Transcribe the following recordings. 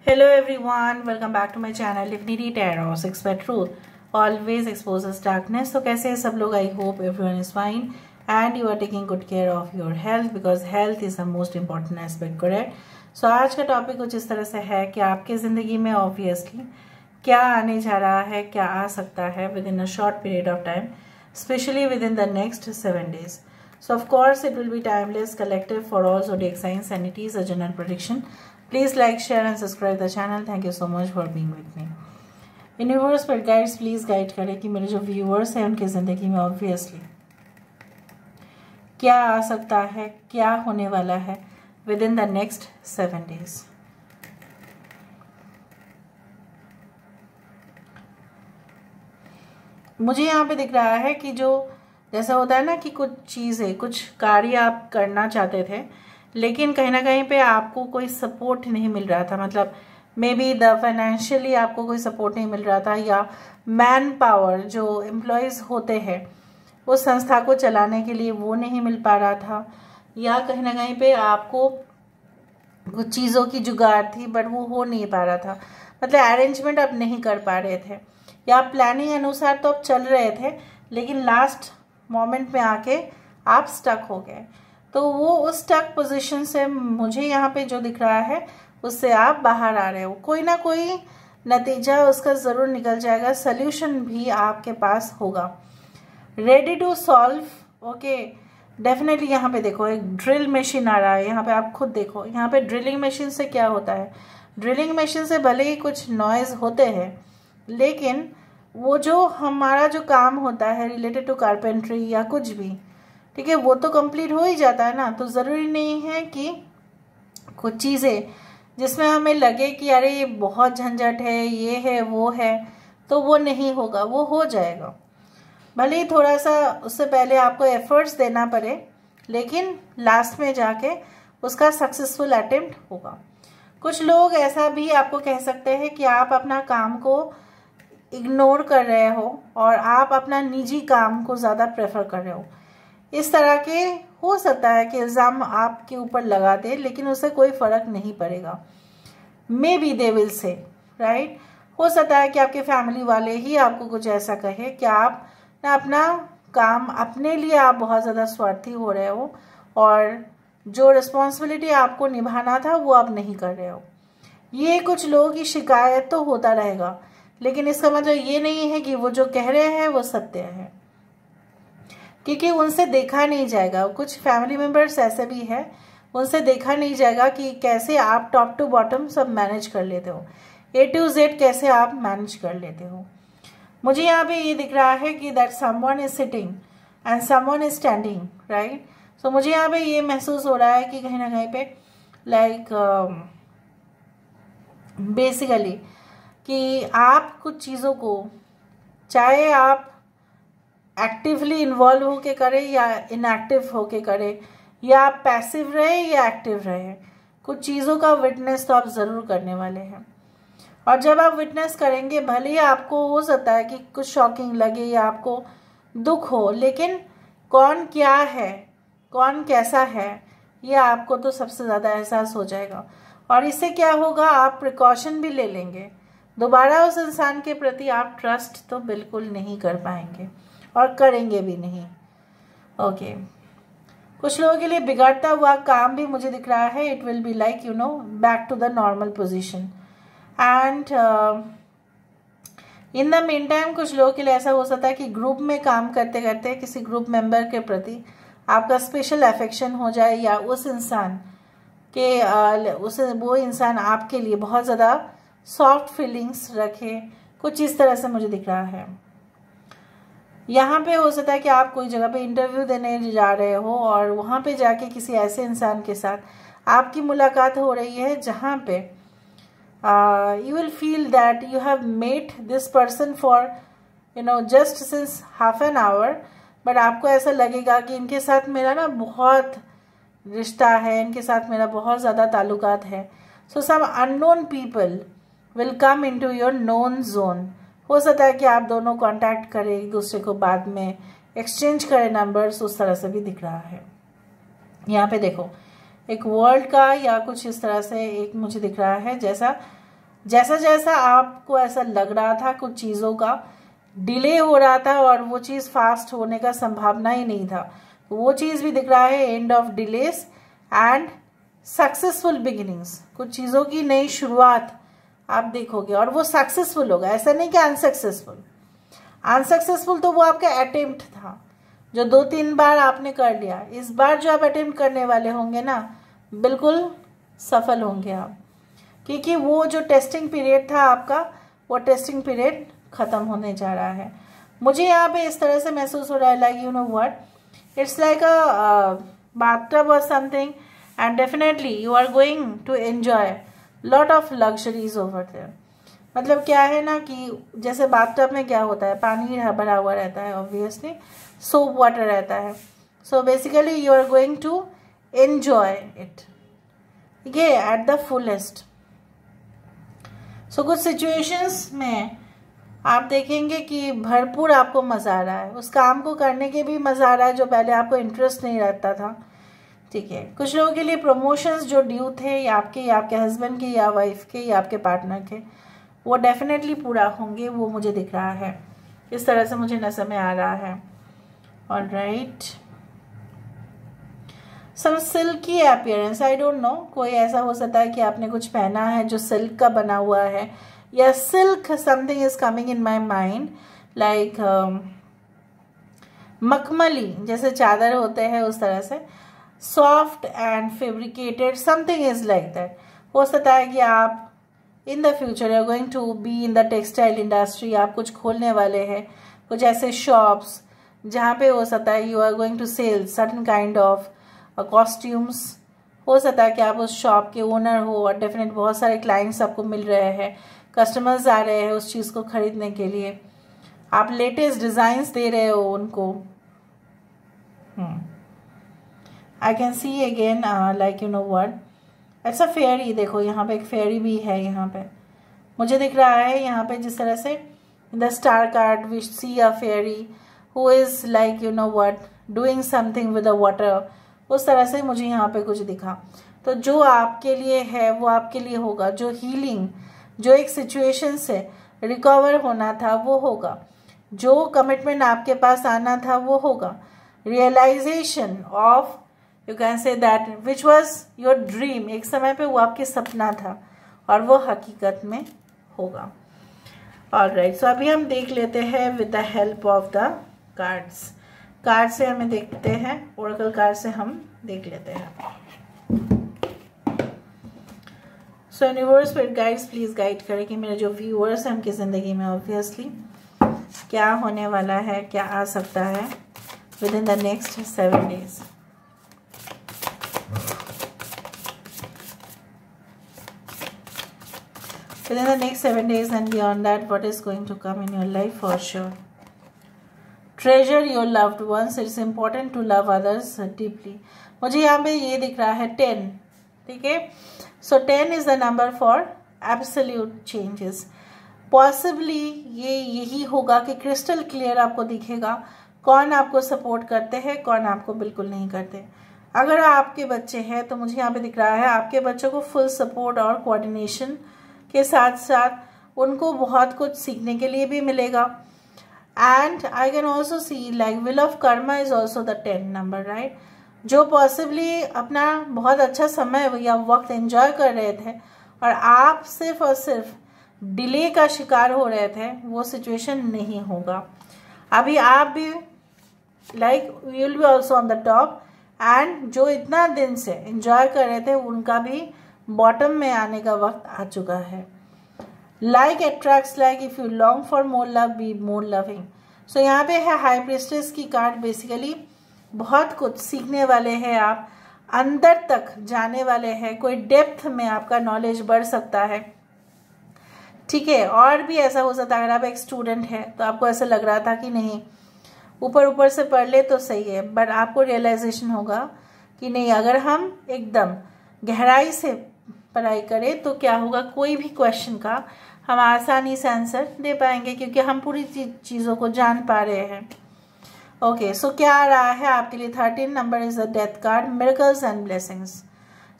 Hello everyone, welcome back to my channel Divinity Tarot 6 by Truth always exposes darkness. तो कैसे हैं सब लोग? I hope everyone is fine and you are taking good care of your health because health is the most important aspect, correct? So आज का topic कुछ इस तरह से है कि आपके ज़िंदगी में ऑब्वियसली क्या आने जा रहा है, क्या आ सकता है with in a short period of time, specially with in the next 7 days. So of course it will be timeless, collective for all zodiac signs and it is a general prediction. Please like, share and subscribe the channel. Thank you so much for being with me. Universe पर guides please guide करें कि मेरे जो viewers हैं उनकी जिंदगी में obviously क्या आ सकता है, क्या होने वाला है within the next 7 days. मुझे यहाँ पे दिख रहा है कि जो जैसा होता है ना कि कुछ चीज़ें, कुछ कार्य आप करना चाहते थे लेकिन कहीं ना कहीं पे आपको कोई सपोर्ट नहीं मिल रहा था. मतलब मे बी द फाइनेंशियली आपको कोई सपोर्ट नहीं मिल रहा था, या मैन पावर जो एम्प्लॉयज़ होते हैं उस संस्था को चलाने के लिए वो नहीं मिल पा रहा था, या कहीं ना कहीं पे आपको कुछ चीज़ों की जुगाड़ थी बट वो हो नहीं पा रहा था. मतलब अरेंजमेंट आप नहीं कर पा रहे थे, या प्लानिंग अनुसार तो आप चल रहे थे लेकिन लास्ट मोमेंट में आके आप स्टक हो गए. तो वो उस स्टक पोजीशन से मुझे यहाँ पे जो दिख रहा है उससे आप बाहर आ रहे हो. कोई ना कोई नतीजा उसका ज़रूर निकल जाएगा, सल्यूशन भी आपके पास होगा. Ready to solve. Okay, definitely यहाँ पे देखो एक ड्रिल मशीन आ रहा है. यहाँ पे आप खुद देखो, यहाँ पे ड्रिलिंग मशीन से क्या होता है, ड्रिलिंग मशीन से भले ही कुछ नॉइज़ होते हैं लेकिन वो जो हमारा जो काम होता है रिलेटेड टू कारपेंट्री या कुछ भी, ठीक है, वो तो कंप्लीट हो ही जाता है ना. तो ज़रूरी नहीं है कि कुछ चीज़ें जिसमें हमें लगे कि अरे ये बहुत झंझट है, ये है वो है, तो वो नहीं होगा, वो हो जाएगा. भले ही थोड़ा सा उससे पहले आपको एफर्ट्स देना पड़े लेकिन लास्ट में जाके उसका सक्सेसफुल अटेम्प्ट होगा. कुछ लोग ऐसा भी आपको कह सकते हैं कि आप अपना काम को इग्नोर कर रहे हो और आप अपना निजी काम को ज़्यादा प्रेफर कर रहे हो. इस तरह के हो सकता है कि इल्ज़ाम आपके ऊपर लगा दे लेकिन उससे कोई फ़र्क नहीं पड़ेगा. May be they will say, right. हो सकता है कि आपके फैमिली वाले ही आपको कुछ ऐसा कहे कि आप ना अपना काम, अपने लिए आप बहुत ज़्यादा स्वार्थी हो रहे हो और जो रिस्पॉन्सिबिलिटी आपको निभाना था वो आप नहीं कर रहे हो. ये कुछ लोगों की शिकायत तो होता रहेगा लेकिन इसका मतलब ये नहीं है कि वो जो कह रहे हैं वो सत्य है, क्योंकि उनसे देखा नहीं जाएगा. कुछ फैमिली मेम्बर्स ऐसे भी हैं, उनसे देखा नहीं जाएगा कि कैसे आप टॉप टू बॉटम सब मैनेज कर लेते हो, A to Z कैसे आप मैनेज कर लेते हो. मुझे यहाँ पे ये दिख रहा है कि that someone is sitting and someone is standing, right. So मुझे यहाँ पे ये महसूस हो रहा है कि कहीं ना कहीं पे लाइक बेसिकली कि आप कुछ चीज़ों को चाहे आप एक्टिवली इन्वॉल्व होके करें या इनएक्टिव होके करें, या आप पैसिव रहे या एक्टिव रहे, कुछ चीज़ों का विटनेस तो आप ज़रूर करने वाले हैं. और जब आप विटनेस करेंगे भले ही आपको हो सकता है कि कुछ शॉकिंग लगे या आपको दुख हो, लेकिन कौन क्या है, कौन कैसा है, ये आपको तो सबसे ज़्यादा एहसास हो जाएगा. और इससे क्या होगा, आप प्रिकॉशन भी ले लेंगे. दोबारा उस इंसान के प्रति आप ट्रस्ट तो बिल्कुल नहीं कर पाएंगे और करेंगे भी नहीं. ओके, कुछ लोगों के लिए बिगड़ता हुआ काम भी मुझे दिख रहा है. It will be like you know back to the normal position. And in the meantime कुछ लोगों के लिए ऐसा हो सकता है कि ग्रुप में काम करते करते किसी ग्रुप मेंबर के प्रति आपका स्पेशल अफेक्शन हो जाए, या उस इंसान के वो इंसान आपके लिए बहुत ज़्यादा सॉफ्ट फीलिंग्स रखे. कुछ इस तरह से मुझे दिख रहा है. यहाँ पे हो सकता है कि आप कोई जगह पे इंटरव्यू देने जा रहे हो और वहाँ पे जाके किसी ऐसे इंसान के साथ आपकी मुलाकात हो रही है जहाँ पे you will feel that you have met this person for you know just since half an hour, but आपको ऐसा लगेगा कि इनके साथ मेरा ना बहुत रिश्ता है, इनके साथ मेरा बहुत ज़्यादा ताल्लुकात है. So some unknown people will come into your known zone. हो सकता है कि आप दोनों कांटेक्ट करें एक दूसरे को, बाद में एक्सचेंज करें नंबर्स, उस तरह से भी दिख रहा है. यहाँ पे देखो एक वर्ल्ड का या कुछ इस तरह से एक मुझे दिख रहा है, जैसा जैसा जैसा आपको ऐसा लग रहा था कुछ चीज़ों का डिले हो रहा था और वो चीज़ फास्ट होने का संभावना ही नहीं था, तो वो चीज़ भी दिख रहा है end of delays and successful beginnings. कुछ चीज़ों की नई शुरुआत आप देखोगे और वो सक्सेसफुल होगा, ऐसा नहीं कि अनसक्सेसफुल। अनसक्सेसफुल तो वो आपका अटेम्प्ट था जो 2-3 बार आपने कर लिया। इस बार जो आप अटेम्प्ट करने वाले होंगे ना, बिल्कुल सफल होंगे आप, क्योंकि वो जो टेस्टिंग पीरियड था आपका, वो टेस्टिंग पीरियड ख़त्म होने जा रहा है। मुझे यहाँ पे इस तरह से महसूस हो रहा है, like you know what, it's like a bathtub और something, and definitely you are going to enjoy lot of luxuries over there. मतलब क्या है ना कि जैसे बाथटब में क्या होता है, पानी भरा हुआ रहता है, ऑब्वियसली सोप वाटर रहता है, so basically you are going to enjoy it, ठीक है, एट द फुलेस्ट। सो कुछ सिचुएशंस में आप देखेंगे कि भरपूर आपको मज़ा आ रहा है, उस काम को करने के भी मज़ा आ रहा है जो पहले आपको इंटरेस्ट नहीं रहता था, ठीक है। कुछ लोगों के लिए प्रमोशंस जो ड्यू थे या आपके हस्बैंड के या वाइफ के या आपके पार्टनर के, वो डेफिनेटली पूरा होंगे, वो मुझे दिख रहा है, इस तरह से मुझे नज़र में आ रहा है। Alright, some silky appearance, I don't know, कोई ऐसा हो सकता है कि आपने कुछ पहना है जो सिल्क का बना हुआ है, या silk something is coming in my mind, like मखमली जैसे चादर होते हैं उस तरह से, soft and fabricated, something is like that. हो सकता है कि आप in the future you are going to be in the textile industry, आप कुछ खोलने वाले हैं, कुछ ऐसे शॉप्स जहाँ पे हो सकता है you are going to sell certain kind of costumes. हो सकता है कि आप उस शॉप के ओनर हो और डेफिनेट बहुत सारे क्लाइंट्स आपको मिल रहे हैं, कस्टमर्स आ रहे हैं उस चीज़ को खरीदने के लिए, आप लेटेस्ट डिज़ाइंस दे रहे हो उनको। I can see again like you know what, it's a fairy, देखो यहाँ पे एक फेयरी भी है, यहाँ पे मुझे दिख रहा है, यहाँ पे जिस तरह से the star card we see a fairy who is like you know what doing something with the water, उस तरह से मुझे यहाँ पे कुछ दिखा। तो जो आपके लिए है वो आपके लिए होगा, जो हीलिंग, जो एक सिचुएशन से रिकवर होना था वो होगा, जो कमिटमेंट आपके पास आना था वो होगा, realisation of you can say that which was your dream, एक समय पे वो आपके सपना था और वो हकीकत में होगा। ऑलराइट, सो अभी हम देख लेते हैं with the help of the cards. Card से हमें देखते हैं, ओरेकल कार्ड से हम देख लेते हैं। सो universe spirit guides please guide करें कि मेरे जो व्यूअर्स हैं उनकी ज़िंदगी में ऑब्वियसली क्या होने वाला है, क्या आ सकता है within the next 7 days। Within the next 7 days and beyond that, what is going to come in your life for sure? Treasure your loved ones. It's important to love others deeply. मुझे यहाँ पे ये दिख रहा है 10, ठीक है। So 10 is the number for absolute changes. Possibly ये यही होगा कि क्रिस्टल क्लियर आपको दिखेगा कौन आपको सपोर्ट करते हैं, कौन आपको बिल्कुल नहीं करते। अगर आपके बच्चे हैं तो मुझे यहाँ पे दिख रहा है आपके बच्चों को फुल सपोर्ट और कोऑर्डिनेशन के साथ साथ उनको बहुत कुछ सीखने के लिए भी मिलेगा। And I can also see like will of Karma is also the 10 number, right. जो पॉसिबली अपना बहुत अच्छा समय या वक्त एंजॉय कर रहे थे और आप सिर्फ और सिर्फ डिले का शिकार हो रहे थे, वो सिचुएशन नहीं होगा। अभी आप भी like will be also on the top, and जो इतना दिन से एंजॉय कर रहे थे उनका भी बॉटम में आने का वक्त आ चुका है। Like attracts like, if you long for more love be more loving. So यहाँ पे है हाई प्रिस्टेस की कार्ड, बेसिकली बहुत कुछ सीखने वाले हैं आप, अंदर तक जाने वाले हैं, कोई डेप्थ में आपका नॉलेज बढ़ सकता है, ठीक है। और भी ऐसा हो सकता है अगर आप एक स्टूडेंट हैं तो आपको ऐसा लग रहा था कि नहीं ऊपर ऊपर से पढ़ ले तो सही है, बट आपको रियलाइजेशन होगा कि नहीं, अगर हम एकदम गहराई से पढ़ाई करें तो क्या होगा, कोई भी क्वेश्चन का हम आसानी से आंसर दे पाएंगे क्योंकि हम पूरी चीज़ों को जान पा रहे हैं। ओके, सो क्या आ रहा है आपके लिए? 13 number is the death card, miracles and blessings.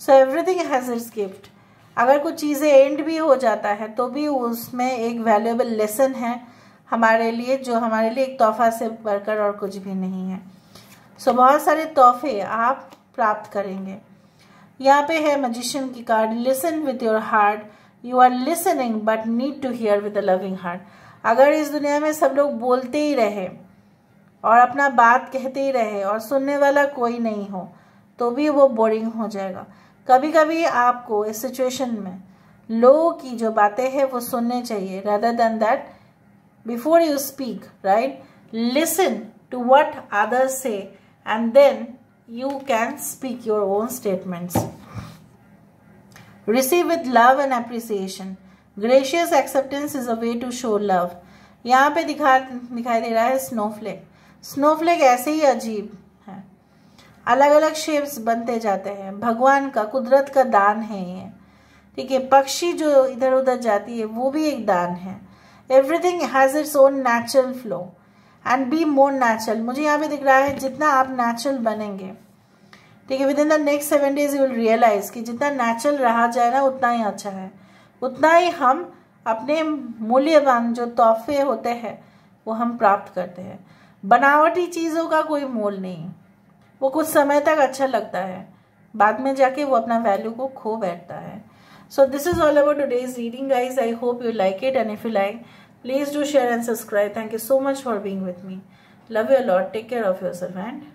So everything has its gift. अगर कुछ चीज़ें एंड भी हो जाता है तो भी उसमें एक वैल्यूएबल लेसन है हमारे लिए, जो हमारे लिए एक तोहफा से बढ़कर और कुछ भी नहीं है। सो बहुत सारे तोहफे आप प्राप्त करेंगे। यहाँ पे है मैजिशियन की card, listen with your heart, you are listening but need to hear with a loving heart. अगर इस दुनिया में सब लोग बोलते ही रहे और अपना बात कहते ही रहे और सुनने वाला कोई नहीं हो तो भी वो बोरिंग हो जाएगा। कभी कभी आपको इस सिचुएशन में लोगों की जो बातें हैं वो सुनने चाहिए, rather than that before you speak, right? Listen to what others say and then you can speak your own statements. Receive with love and appreciation. Gracious acceptance is a way to show love. यहाँ पे दिखाई दे रहा है Snowflake. Snowflake ऐसे ही अजीब है, अलग अलग शेप्स बनते जाते हैं, भगवान का, कुदरत का दान है ये, ठीक है। पक्षी जो इधर उधर जाती है वो भी एक दान है। Everything has its own natural flow and be more natural. मुझे यहाँ पे दिख रहा है जितना आप नेचुरल बनेंगे, ठीक है, within the next 7 days you will realise कि जितना नेचुरल रहा जाए ना उतना ही अच्छा है, उतना ही हम अपने मूल्यवान जो तोहफे होते हैं वो हम प्राप्त करते हैं। बनावटी चीज़ों का कोई मोल नहीं, वो कुछ समय तक अच्छा लगता है, बाद में जाके वो अपना वैल्यू को खो बैठता है। So this is all about today's reading guys. I hope you like it and if you like please do share and subscribe. Thank you so much for being with me. Love you a lot. Take care of yourself and